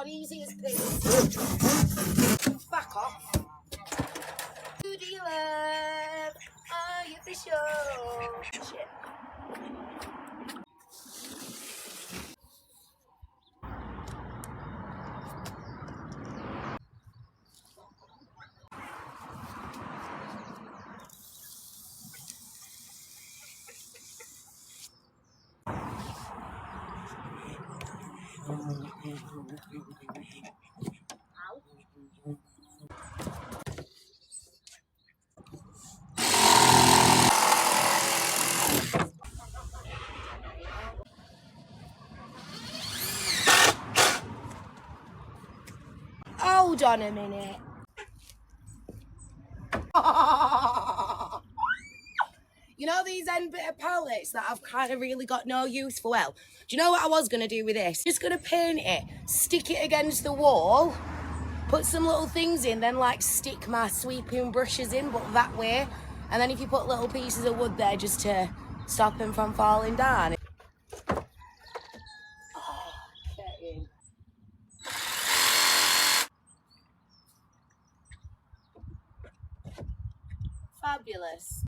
on, easy as this. Back off. Who do you love? Are you for sure? Shit. Hold on a minute. You know these end bit of palettes that I've kind of really got no use for? Well, do you know what I was going to do with this? Just going to paint it, stick it against the wall, put some little things in, then like stick my sweeping brushes in, but that way. And then if you put little pieces of wood there just to stop them from falling down. Oh, get in. Fabulous.